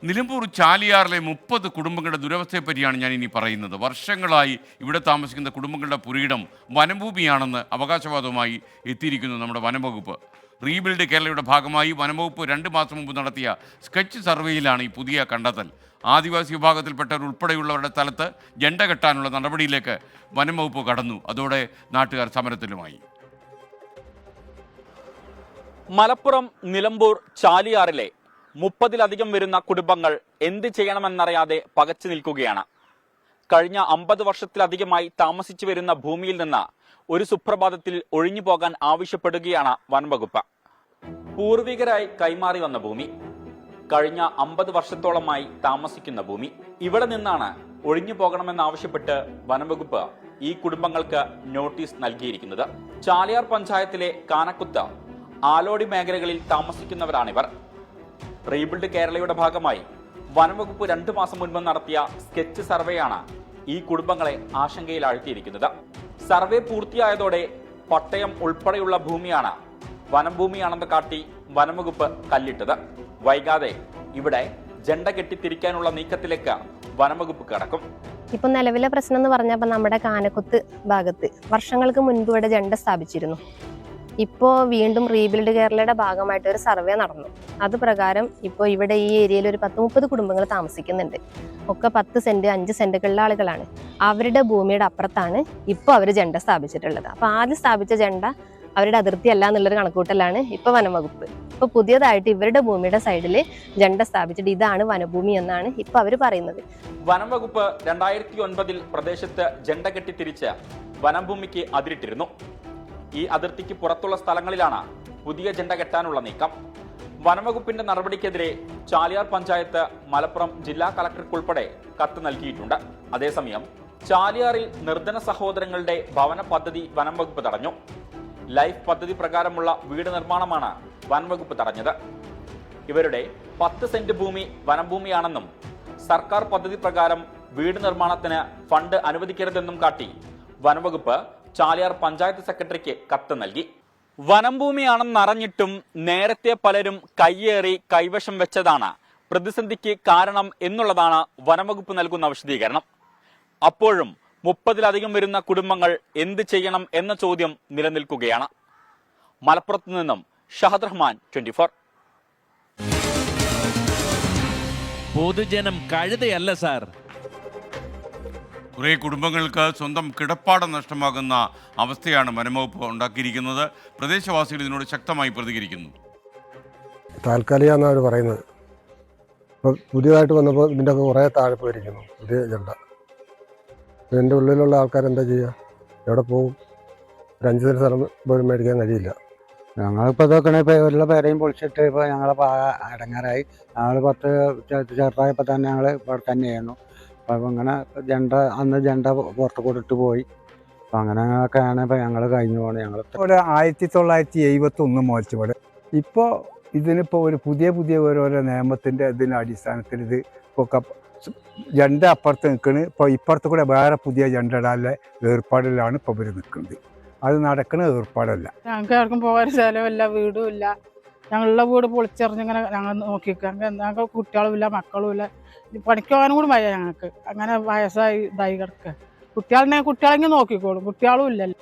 നിലമ്പൂർ ചാലിയാറിലെ 30 കുടുംബങ്ങളുടെ ദുരവസ്ഥയെപ്പറ്റിയാണ് ഞാൻ ഇനി പറയുന്നത്. വർഷങ്ങളായി ഇവിടെ താമസിക്കുന്ന കുടുംബങ്ങളുടെ പുരയിടം വനഭൂമിയാണെന്ന് അവകാശവാദവുമായി എത്തിയിരിക്കുന്നു നമ്മുടെ വനംവകുപ്പ്. റീബിൽഡ് കേരളയുടെ ഭാഗമായി വനംവകുപ്പ് 2 മാസം മുമ്പ് നടത്തിയ സ്കെച്ച് സർവേയിലാണ് ഈ പുതിയ കണ്ടെത്തൽ. ആദിവാസി വിഭാഗത്തിൽപ്പെട്ടവർ ഉൾപ്പെടെയുള്ളവരുടെ സ്ഥലത്ത് ജെണ്ട കെട്ടാനുള്ള നടപടിയിലേക്ക് വനംവകുപ്പ് കടന്നു. അതോടെ നാട്ടുകാർ സമരത്തിലുമായി. മലപ്പുറം നിലമ്പൂർ ചാലിയാറിലെ 30-ലധികം വരുന്ന കുടുംബങ്ങൾ എന്ത് ചെയ്യണമെന്നറിയാതെ പകച്ചു നിൽക്കുകയാണ്. കഴിഞ്ഞ 50 വർഷത്തിലധികമായി താമസിച്ചു വരുന്ന ഭൂമിയിൽ നിന്ന് ഒരു സുപ്രഭാതത്തിൽ ഒഴിഞ്ഞു പോകാൻ ആവശ്യപ്പെടുകയാണ് വനംവകുപ്പ്. പൂർവികരായി കൈമാറി വന്ന ഭൂമി, കഴിഞ്ഞ 50 വർഷത്തോളമായി താമസിക്കുന്ന ഭൂമി, ഇവിടെ നിന്നാണ് ഒഴിഞ്ഞു പോകണമെന്നാവശ്യപ്പെട്ട് വനംവകുപ്പ് ഈ കുടുംബങ്ങൾക്ക് നോട്ടീസ് നൽകിയിരിക്കുന്നത്. ചാലിയാർ പഞ്ചായത്തിലെ കാനക്കുത്ത്, ആലോടി മേഖലകളിൽ താമസിക്കുന്നവരാണിവർ. റീബിൽഡ് കേരളയുടെ ഭാഗമായി വനംവകുപ്പ് 2 മാസം മുൻപ് നടത്തിയ സ്കെച്ച് സർവേയാണ് ഈ കുടുംബങ്ങളെ ആശങ്കയിലാഴ്ത്തിയിരിക്കുന്നത്. സർവേ പൂർത്തിയായതോടെ പട്ടയം ഉൾപ്പെടെയുള്ള ഭൂമിയാണ് വനംഭൂമിയാണെന്ന് കാട്ടി വനംവകുപ്പ് കല്ലിട്ടത്. വൈകാതെ ഇവിടെ ജെണ്ട കെട്ടിത്തിരിക്കാനുള്ള നീക്കത്തിലേക്ക് വനംവകുപ്പ് കടക്കും. ഇപ്പൊ നിലവിലെ പ്രശ്നം എന്ന് പറഞ്ഞപ്പോൾ നമ്മുടെ കാനക്കുത്ത് ഭാഗത്ത് വർഷങ്ങൾക്ക് മുൻപ് ഇവിടെ ജെണ്ട സ്ഥാപിച്ചിരുന്നു. ഇപ്പോൾ വീണ്ടും റീബിൽഡ് കേരളയുടെ ഭാഗമായിട്ട് ഒരു സർവേ നടന്നു. അത് പ്രകാരം ഇപ്പോൾ ഇവിടെ ഈ ഏരിയയിൽ ഒരു 10-30 കുടുംബങ്ങൾ താമസിക്കുന്നുണ്ട്. ഒക്കെ 10 സെന്റ് 5 സെന്റുകളുള്ള ആളുകളാണ്. അവരുടെ ഭൂമിയുടെ അപ്പുറത്താണ് ഇപ്പോൾ അവർ ജെണ്ട സ്ഥാപിച്ചിട്ടുള്ളത്. അപ്പോൾ ആദ്യം സ്ഥാപിച്ച ജെണ്ട അവരുടെ അതിർത്തി അല്ല എന്നുള്ളൊരു കണക്കൂട്ടലാണ് ഇപ്പോൾ വനംവകുപ്പ്. ഇപ്പോൾ പുതിയതായിട്ട് ഇവരുടെ ഭൂമിയുടെ സൈഡിൽ ജെണ്ട സ്ഥാപിച്ചിട്ട് ഇതാണ് വനഭൂമി എന്നാണ് ഇപ്പോൾ അവർ പറയുന്നത്. വനംവകുപ്പ് 2009-ൽ പ്രദേശത്ത് ജെണ്ട കെട്ടിത്തിരിച്ച് വനംഭൂമിക്ക് അതിരിട്ടിരുന്നു. ഈ അതിർത്തിക്ക് പുറത്തുള്ള സ്ഥലങ്ങളിലാണ് പുതിയ ജെണ്ട കെട്ടാനുള്ള നീക്കം. വനംവകുപ്പിന്റെ നടപടിക്കെതിരെ ചാലിയാർ പഞ്ചായത്ത് മലപ്പുറം ജില്ലാ കളക്ടർക്കുൾപ്പെടെ കത്ത് നൽകിയിട്ടുണ്ട്. അതേസമയം ചാലിയാറിൽ നിർധന സഹോദരങ്ങളുടെ ഭവന പദ്ധതി വനംവകുപ്പ് തടഞ്ഞു. ലൈഫ് പദ്ധതി പ്രകാരമുള്ള വീട് നിർമ്മാണമാണ് വനംവകുപ്പ് തടഞ്ഞത്. ഇവരുടെ 10 സെന്റ് ഭൂമി വനംഭൂമിയാണെന്നും സർക്കാർ പദ്ധതി പ്രകാരം വീട് നിർമ്മാണത്തിന് ഫണ്ട് അനുവദിക്കരുതെന്നും കാട്ടി വനംവകുപ്പ് ചാലിയാർ പഞ്ചായത്ത് സെക്രട്ടറിക്ക് കത്ത് നൽകി. വനംഭൂമിയാണെന്നറിഞ്ഞിട്ടും നേരത്തെ പലരും കയ്യേറി കൈവശം വെച്ചതാണ് പ്രതിസന്ധിക്ക് കാരണം എന്നുള്ളതാണ് വനംവകുപ്പ് നൽകുന്ന വിശദീകരണം. അപ്പോഴും 30-ലധികം വരുന്ന കുടുംബങ്ങൾ എന്ത് ചെയ്യണം എന്ന ചോദ്യം നിലനിൽക്കുകയാണ്. മലപ്പുറത്തു നിന്നും ഷഹദ് റഹ്മാൻ, 24. പൊതുജനം കഴുതയല്ല സാർ. കുറേ കുടുംബങ്ങൾക്ക് സ്വന്തം കിടപ്പാടം നഷ്ടമാകുന്ന അവസ്ഥയാണ് വനംവകുപ്പ് ഉണ്ടാക്കിയിരിക്കുന്നത്. പ്രദേശവാസികൾ ഇതിനോട് ശക്തമായി പ്രതികരിക്കുന്നു. താൽക്കാലികമാണ് അവർ പറയുന്നത്. ഇപ്പോൾ പുതിയതായിട്ട് വന്നപ്പോൾ ഇതിൻ്റെ ഒക്കെ കുറേ താഴെ പോയിരിക്കുന്നു പുതിയ ജെണ്ട. ഇതിൻ്റെ ഉള്ളിലുള്ള ആൾക്കാരെന്താ ചെയ്യുക? എവിടെ പോകും? ഒരു 5 സെന്റ് സ്ഥലം പോലും മേടിക്കാൻ കഴിയില്ല. ഞങ്ങളിപ്പോൾ ഇതൊക്കെ ഇപ്പോൾ ഉള്ള പേരെയും പൊളിച്ചിട്ട് ഇപ്പോൾ ഞങ്ങളിപ്പോൾ അടങ്ങാറായി. ഞങ്ങൾ 10 ചെറുതായപ്പോൾ തന്നെ ഞങ്ങൾ ഇവിടെ തന്നെയായിരുന്നു. അപ്പം ഇങ്ങനെ അന്ന് ജെണ്ട പുറത്ത് കൊടുത്ത് പോയി. അപ്പം അങ്ങനെയൊക്കെയാണ് ഇപ്പം ഞങ്ങൾ കഴിഞ്ഞു പോകുന്നത്. ഞങ്ങൾ ഇവിടെ 1971 മുതൽ ഇപ്പോൾ ഇതിനിപ്പോൾ ഒരു പുതിയ ഓരോരോ നിയമത്തിൻ്റെ ഇതിൻ്റെ അടിസ്ഥാനത്തിൽ ഇത് ഇപ്പോൾ ജെണ്ട അപ്പുറത്ത് നിൽക്കുന്നത്. ഇപ്പോൾ ഇപ്പുറത്ത് കൂടെ വേറെ പുതിയ ജെണ്ട ഇടാനുള്ള ഏർപ്പാടിലാണ് ഇപ്പോൾ ഇവർ നിൽക്കുന്നത്. അത് നടക്കുന്ന ഏർപ്പാടല്ല. ഞങ്ങൾക്ക് ആർക്കും പോകാൻ സ്ഥലമില്ല, വീടും ഇല്ല. ഞങ്ങളുടെ വീട് പൊളിച്ചെറിഞ്ഞിങ്ങനെ ഞങ്ങൾ നോക്കിക്കുക. ഞങ്ങൾക്ക് കുട്ടികളും ഇല്ല, മക്കളും ഇല്ല. പണിക്ക് പോകാനും കൂടി വയ്യ ഞങ്ങൾക്ക്. അങ്ങനെ വയസ്സായി ഇതായി കിടക്കുക. കുട്ടികളെങ്കിൽ നോക്കിക്കോളും, കുട്ടികളും ഇല്ലല്ലോ.